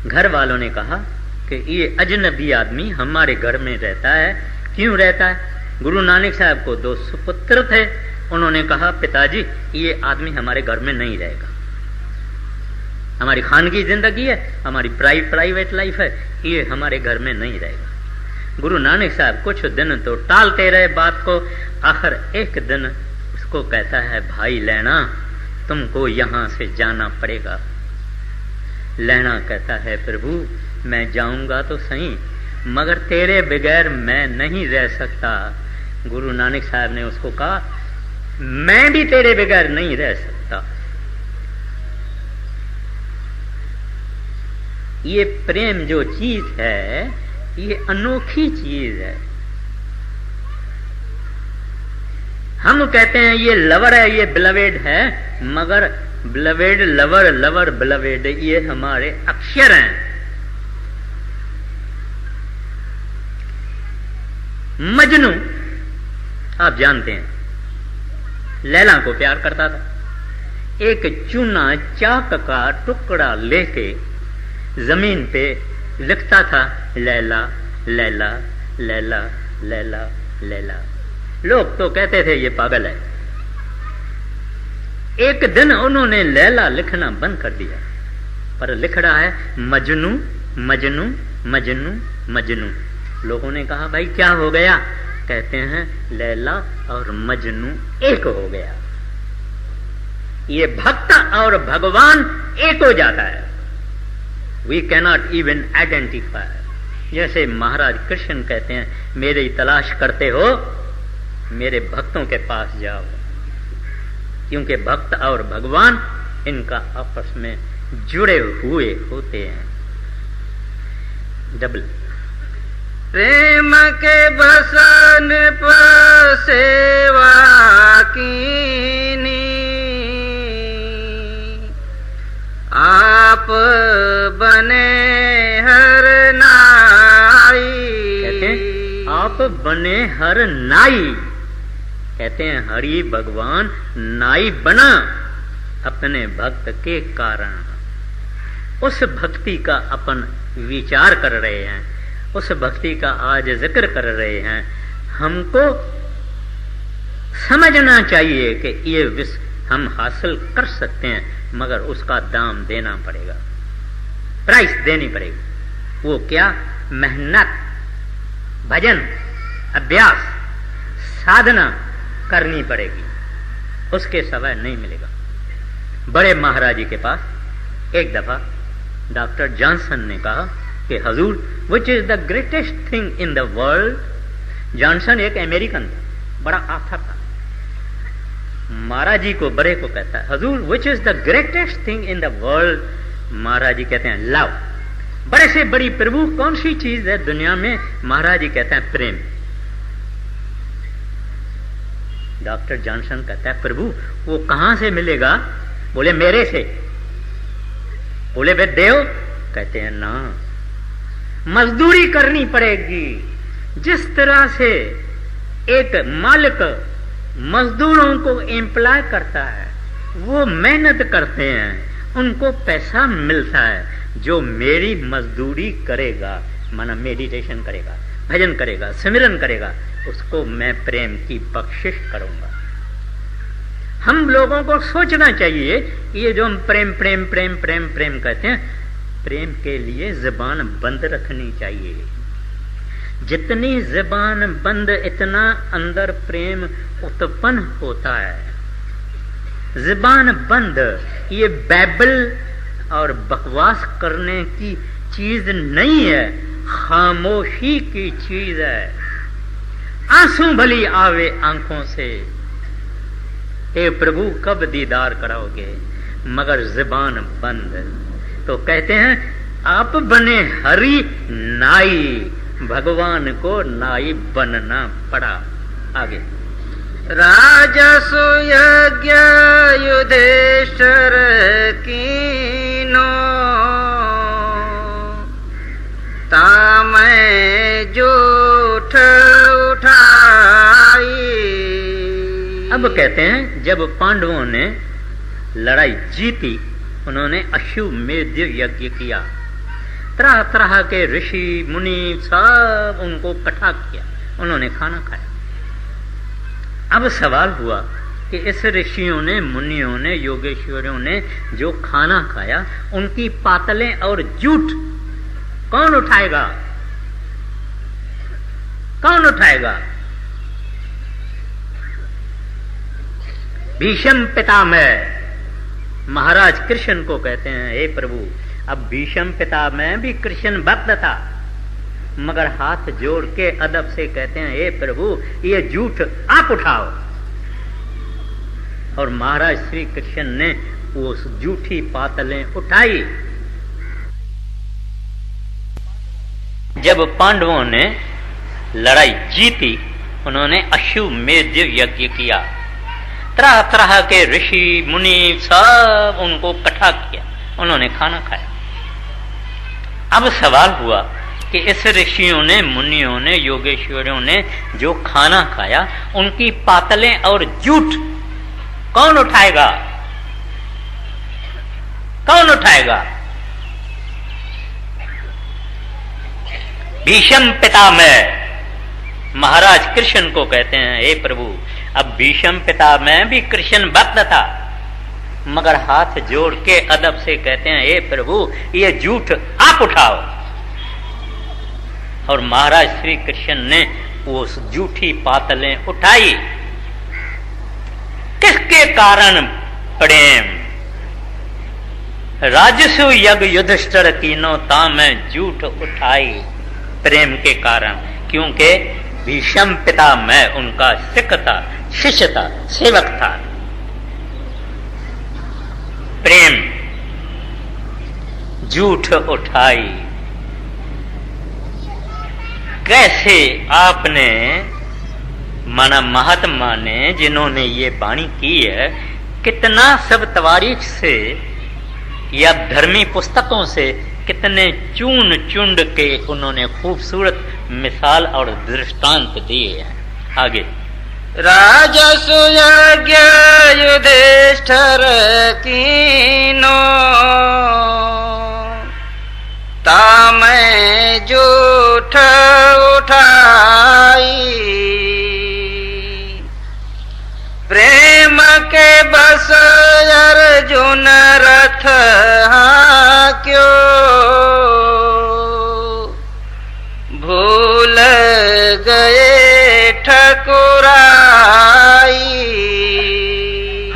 घर वालों ने कहा कि ये अजनबी आदमी हमारे घर में रहता है। क्यों रहता है? गुरु नानक साहब को 2 सुपुत्र थे। उन्होंने कहा पिताजी ये आदमी हमारे घर में नहीं रहेगा, हमारी खानगी जिंदगी है, हमारी प्राइवेट लाइफ है, ये हमारे घर में नहीं रहेगा। गुरु नानक साहब कुछ दिन तो टालते रहे बात को। आखिर एक दिन उसको कहता है भाई लैणा तुमको यहां से जाना पड़ेगा। लैणा कहता है प्रभु मैं जाऊंगा तो सही, मगर तेरे बगैर मैं नहीं रह सकता। गुरु नानक साहब ने उसको कहा मैं भी तेरे बगैर नहीं रह सकता। ये प्रेम जो चीज है ये अनोखी चीज है। हम कहते हैं ये लवर है, ये बिलवेड है, मगर बिलवेड लवर, लवर बिलवेड ये हमारे अक्षर हैं। मजनू आप जानते हैं लैला को प्यार करता था। एक चूना चाक का टुकड़ा लेके जमीन पे लिखता था लैला लैला लैला लैला लैला। लोग तो कहते थे ये पागल है। एक दिन उन्होंने लैला लिखना बंद कर दिया, पर लिख रहा है मजनू मजनू मजनू मजनू। लोगों ने कहा भाई क्या हो गया? कहते हैं लैला और मजनू एक हो गया। ये भक्त और भगवान एक हो जाता है। We cannot even identify. जैसे महाराज कृष्ण कहते हैं मेरी तलाश करते हो, मेरे भक्तों के पास जाओ, क्योंकि भक्त और भगवान इनका आपस में जुड़े हुए होते हैं। डबल प्रेम के बसन पर सेवा कीनी, हर नाई, कहते हैं हरि भगवान नाई बना अपने भक्त के कारण। उस भक्ति का अपन विचार कर रहे हैं, उस भक्ति का आज जिक्र कर रहे हैं। हमको समझना चाहिए कि ये विश्व हम हासिल कर सकते हैं, मगर उसका दाम देना पड़ेगा, प्राइस देनी पड़ेगी। वो क्या? मेहनत, भजन, अभ्यास, साधना करनी पड़ेगी, उसके सिवाय नहीं मिलेगा। बड़े महाराज जी के पास एक दफा डॉक्टर जॉनसन ने कहा कि हजूर, which is the greatest thing in the world. Johnson एक अमेरिकन था, बड़ा आथा था। महाराज जी को बड़े को कहता है, हजूर which is the greatest thing in the world. Maharaj ji कहते हैं लव। बड़े से बड़ी प्रभु कौन सी चीज है दुनिया में? महाराज जी कहते हैं प्रेम। डॉक्टर जॉनसन कहता है प्रभु वो कहां से मिलेगा? बोले मेरे से। बोले वे देव? कहते हैं ना, मजदूरी करनी पड़ेगी। जिस तरह से एक मालिक मजदूरों को एम्प्लॉय करता है, वो मेहनत करते हैं, उनको पैसा मिलता है। जो मेरी मजदूरी करेगा, माना मेडिटेशन करेगा, भजन करेगा, सिमरन करेगा, उसको मैं प्रेम की बख्शिश करूंगा। हम लोगों को सोचना चाहिए कि ये जो हम प्रेम प्रेम प्रेम प्रेम प्रेम कहते हैं, प्रेम के लिए जुबान बंद रखनी चाहिए। जितनी जुबान बंद, इतना अंदर प्रेम उत्पन्न होता है। जुबान बंद ये बैबल और बकवास करने की चीज नहीं है, खामोशी की चीज है। आंसू भली आवे आंखों से, हे प्रभु कब दीदार कराओगे, मगर जुबान बंद। तो कहते हैं आप बने हरि नाई, भगवान को नाई बनना पड़ा। आगे राजसु यज्ञ युधेश्वर कीनो, तामै जूठ उठाई। अब कहते हैं जब पांडवों ने लड़ाई जीती, उन्होंने अश्वमेध यज्ञ किया। तरह तरह के ऋषि मुनि सब उनको इकट्ठा किया, उन्होंने खाना खाया। अब सवाल हुआ कि इस ऋषियों ने, मुनियों ने, योगेश्वरों ने जो खाना खाया, उनकी पातलें और जूठ कौन उठाएगा? कौन उठाएगा? भीष्म पितामह महाराज कृष्ण को कहते हैं, हे प्रभु, अब भीष्म पितामह भी कृष्ण भक्त था, मगर हाथ जोड़ के अदब से कहते हैं, हे प्रभु ये झूठ आप उठाओ। और महाराज श्री कृष्ण ने वो झूठी पातलें उठाई। जब पांडवों ने लड़ाई जीती, उन्होंने अश्वमेध यज्ञ किया। तरह तरह के ऋषि मुनि सब उनको इकट्ठा किया, उन्होंने खाना खाया। अब सवाल हुआ कि इस ऋषियों ने, मुनियों ने, योगेश्वरों ने जो खाना खाया, उनकी पातलें और जूठ कौन उठाएगा? कौन उठाएगा? भीष्म पितामह महाराज कृष्ण को कहते हैं, हे प्रभु, अब भीष्म पितामह भी कृष्ण भक्त था, मगर हाथ जोड़ के अदब से कहते हैं, हे प्रभु ये झूठ आप उठाओ। और महाराज श्री कृष्ण ने वो झूठी पातलें उठाई। किसके कारण? प्रेम। राजसु यज्ञ युधिष्ठिर कीनो, तामै झूठ उठाई, प्रेम के कारण। क्योंकि भीष्म पितामह उनका सिख था, शिष्य था, सेवक था। प्रेम, झूठ उठाई। कैसे आपने, माना महात्मा ने जिन्होंने ये वाणी की है, कितना सब तवारीख से या धर्मी पुस्तकों से कितने चून चुंड के उन्होंने खूबसूरत मिसाल और दृष्टांत दिए हैं। आगे। राजसु यज्ञ युधिष्ठिर कीनो, तामै जूठ उठाई। प्रेम के बस अर्जुन रथ हांक्यो, भूल गए ठकुराई।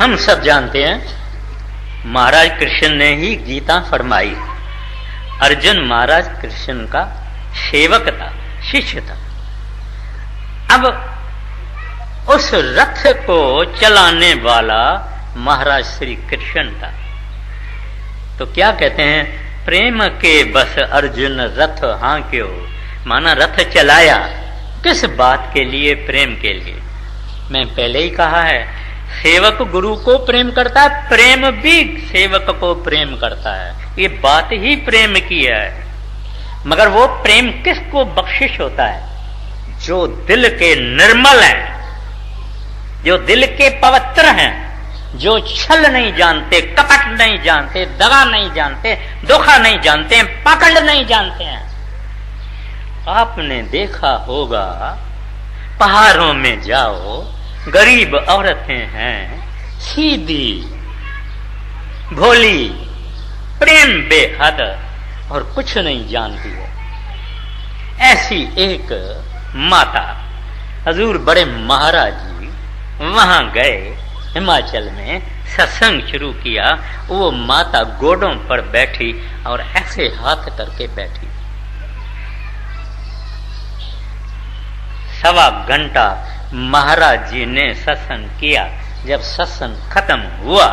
हम सब जानते हैं महाराज कृष्ण ने ही गीता फरमाई। अर्जुन महाराज कृष्ण का सेवक था, शिष्य था। अब उस रथ को चलाने वाला महाराज श्री कृष्ण था। तो क्या कहते हैं, प्रेम के बस अर्जुन रथ हांक्यो, माना रथ चलाया। किस बात के लिए? प्रेम के लिए। मैं पहले ही कहा है, सेवक गुरु को प्रेम करता है, प्रेम भी सेवक को प्रेम करता है। ये बात ही प्रेम की है। मगर वो प्रेम किसको बख्शिश होता है? जो दिल के निर्मल हैं, जो दिल के पवित्र हैं, जो छल नहीं जानते, कपट नहीं जानते, दगा नहीं जानते, धोखा नहीं जानते, पाखंड नहीं जानते हैं। आपने देखा होगा, पहाड़ों में जाओ, गरीब औरतें हैं, सीधी भोली, प्रेम बेहद और कुछ नहीं जानती है। ऐसी एक माता, हजूर बड़े महाराज जी वहां गए, हिमाचल में सत्संग शुरू किया। वो माता गोडों पर बैठी और ऐसे हाथ करके बैठी। 1.25 घंटा महाराज जी ने सत्संग किया। जब सत्संग खत्म हुआ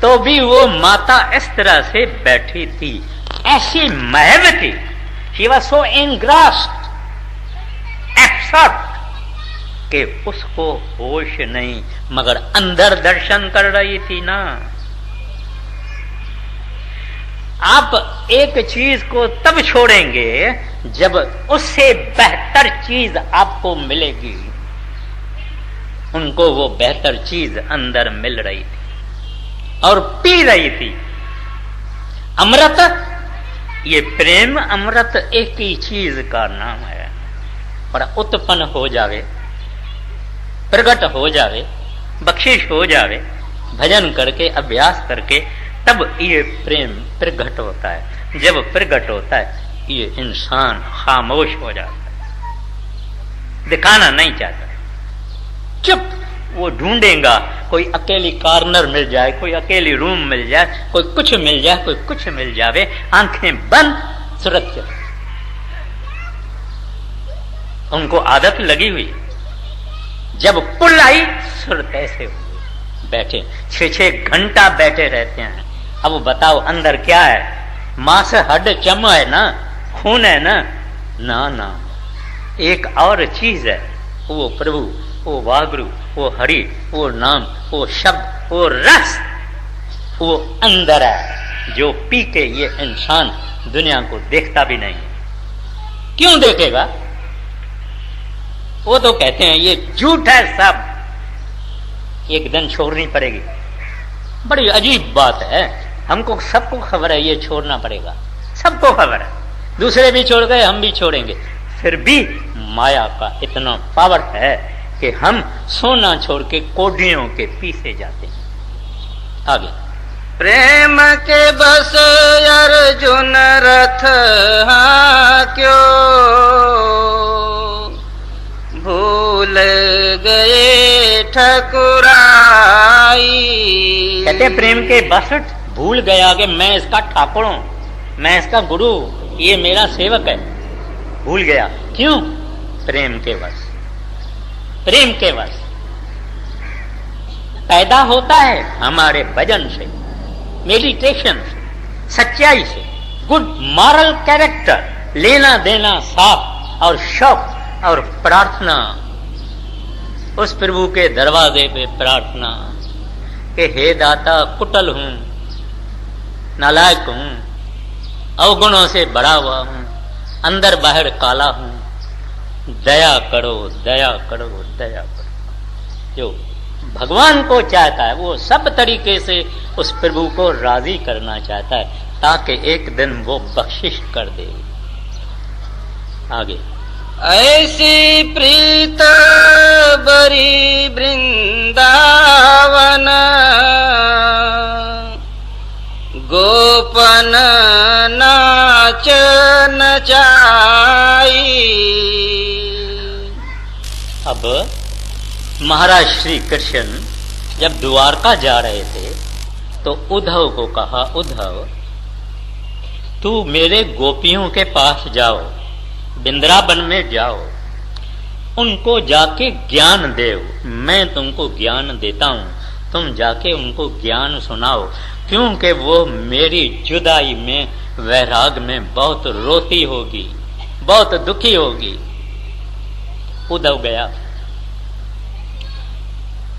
तो भी वो माता इस तरह से बैठी थी, ऐसी महव थी। She was so engrossed, absorbed, कि उसको होश नहीं, मगर अंदर दर्शन कर रही थी ना। आप एक चीज को तब छोड़ेंगे जब उससे बेहतर चीज आपको मिलेगी। उनको वो बेहतर चीज अंदर मिल रही थी और पी रही थी। अमृत, ये प्रेम अमृत एक ही चीज का नाम है। और उत्पन्न हो जावे, प्रकट हो जावे, बख्शिश हो जावे, भजन करके, अभ्यास करके, तब ये प्रेम प्रकट होता है। जब प्रकट होता है, ये इंसान खामोश हो जाता है, दिखाना नहीं चाहता, चुप। वो ढूंढेगा, कोई अकेली कॉर्नर मिल जाए, कोई अकेली रूम मिल जाए, कोई कुछ मिल जाए, कोई कुछ मिल जावे, आंखें बंद, सुरक्षित। उनको आदत लगी हुई। जब पुल आई, सुरत ऐसे हुए, बैठे 6-6 घंटा बैठे रहते हैं। अब बताओ अंदर क्या है? मांस हड्ड चम है ना, खून है ना? ना ना, एक और चीज है। वो प्रभु, वो वागुरु, वो हरि, वो नाम, वो शब्द, वो रस, वो अंदर है, जो पी के ये इंसान दुनिया को देखता भी नहीं। क्यों देखेगा? वो तो कहते हैं ये झूठ है सब, एक दिन छोड़नी पड़ेगी। बड़ी अजीब बात है। हमको सबको खबर है ये छोड़ना पड़ेगा, सबको खबर है। दूसरे भी छोड़ गए, हम भी छोड़ेंगे। फिर भी माया का इतना पावर है कि हम सोना छोड़ के कोडियों के पीछे जाते हैं। आगे। प्रेम के बस अर्जुन रथ हांक्यो, भूल गए ठकुराई। कहते प्रेम के बस भूल गया कि मैं इसका ठाकुर हूं, मैं इसका गुरु, ये मेरा सेवक है। भूल गया। क्यों? प्रेम के वश। प्रेम के वश पैदा होता है हमारे भजन से, मेडिटेशन से, सच्चाई से, गुड मॉरल कैरेक्टर, लेना देना साफ और शौक और प्रार्थना। उस प्रभु के दरवाजे पे प्रार्थना कि हे दाता, कुटल हूं, नालायक हूं, अवगुणों से भरा हुआ हूं, अंदर बाहर काला हूं, दया करो, दया करो, दया करो। जो भगवान को चाहता है वो सब तरीके से उस प्रभु को राजी करना चाहता है, ताकि एक दिन वो बख्शिश कर दे। आगे, ऐसी प्रीत बरी वृंदावन, गोपन नाच नचाई। अब महाराज श्री कृष्ण जब द्वारका जा रहे थे तो उद्धव को कहा, उद्धव तू मेरे गोपियों के पास जाओ, वृंदावन में जाओ, उनको जाके ज्ञान देव, मैं तुमको ज्ञान देता हूं, तुम जाके उनको ज्ञान सुनाओ, क्योंकि वो मेरी जुदाई में, वैराग में बहुत रोती होगी, बहुत दुखी होगी। उद्धव गया,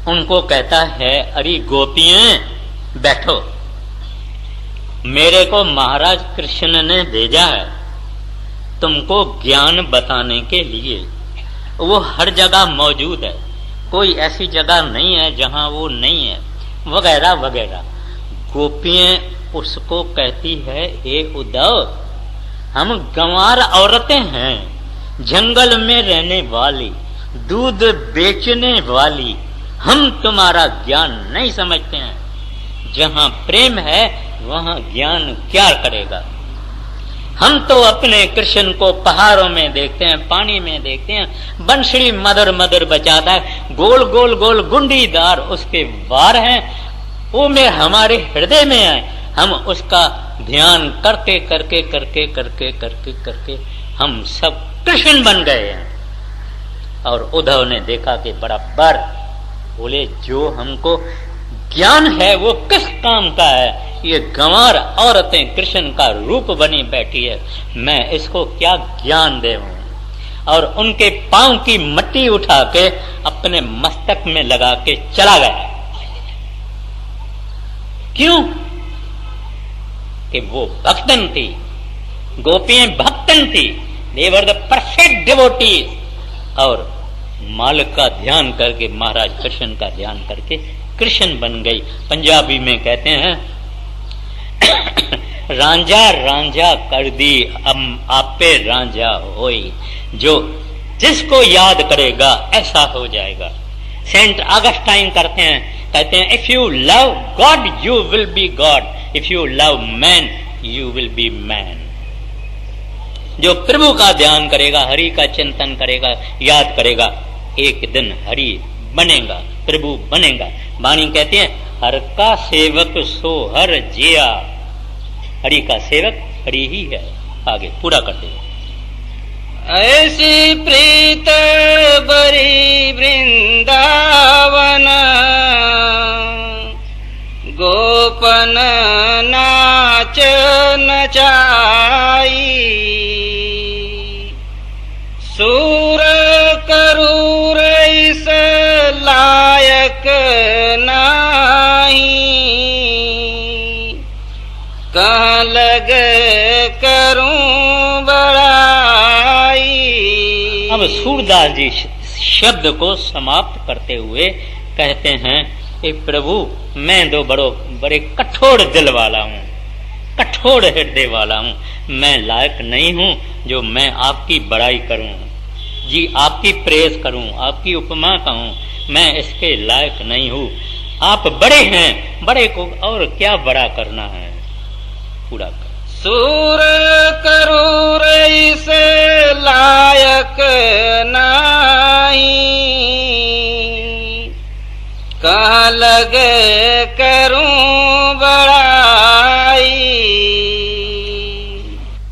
उनको कहता है, अरे गोपियां बैठो, मेरे को महाराज कृष्ण ने भेजा है तुमको ज्ञान बताने के लिए। वो हर जगह मौजूद है, कोई ऐसी जगह नहीं है जहां वो नहीं है, वगैरह वगैरह। गोपियां उसको कहती है, हे उद्धव, हम गंवार औरतें हैं, जंगल में रहने वाली, दूध बेचने वाली, हम तुम्हारा ज्ञान नहीं समझते हैं। जहां प्रेम है वहां ज्ञान क्या करेगा। हम तो अपने कृष्ण को पहाड़ों में देखते हैं, पानी में देखते हैं, बंसुरी मधुर मधुर बजाता है, गोल गोल गोल गुंडीदार उसके वार हैं, वो में हमारे हृदय में है। हम उसका ध्यान करके करके करके करके करके करके हम सब कृष्ण बन गए हैं। और उद्धव ने देखा कि बराबर, बोले जो हमको ज्ञान है वो किस काम का है, ये गंवार औरतें कृष्ण का रूप बनी बैठी है, मैं इसको क्या ज्ञान देऊं। और उनके पांव की मट्टी उठा के अपने मस्तक में लगा के चला गया। क्यों? कि वो भक्तन थी, गोपियां भक्तन थी, दे वर द परफेक्ट डिवोटीज। और मालिक का ध्यान करके, महाराज कृष्ण का ध्यान करके कृष्ण बन गई। पंजाबी में कहते हैं रांझा रांझा कर दी आपे रांझा होई, जो जिसको याद करेगा ऐसा हो जाएगा। सेंट ऑगस्टाइन करते हैं, कहते हैं, if you love God you will be God, if you love man you will be man. जो प्रभु का ध्यान करेगा, हरि का चिंतन करेगा, याद करेगा, एक दिन हरि बनेगा, प्रभु बनेगा। वाणी कहती है, हर का सेवक सो हर जिया, हरि का सेवक हरि ही है। आगे पूरा कर दे। ऐसी प्रीत बरी वृंदावन, गोपन नाच नचाई। सूर करूर इस लायक नाही, कहाँ लग करूं बड़ाई। अब सूरदास जी शब्द को समाप्त करते हुए कहते हैं, ए प्रभु, मैं तो बड़े कठोर दिल वाला हूँ, कठोर हृदय वाला हूँ, मैं लायक नहीं हूँ जो मैं आपकी बड़ाई करूँ जी, आपकी प्रेज करूँ, आपकी उपमा कहूँ, मैं इसके लायक नहीं हूँ। आप बड़े हैं, बड़े को और क्या बड़ा करना है, पूरा कर। सूर करूर इस लायक नाही, कहाँ लगे करूं बड़ा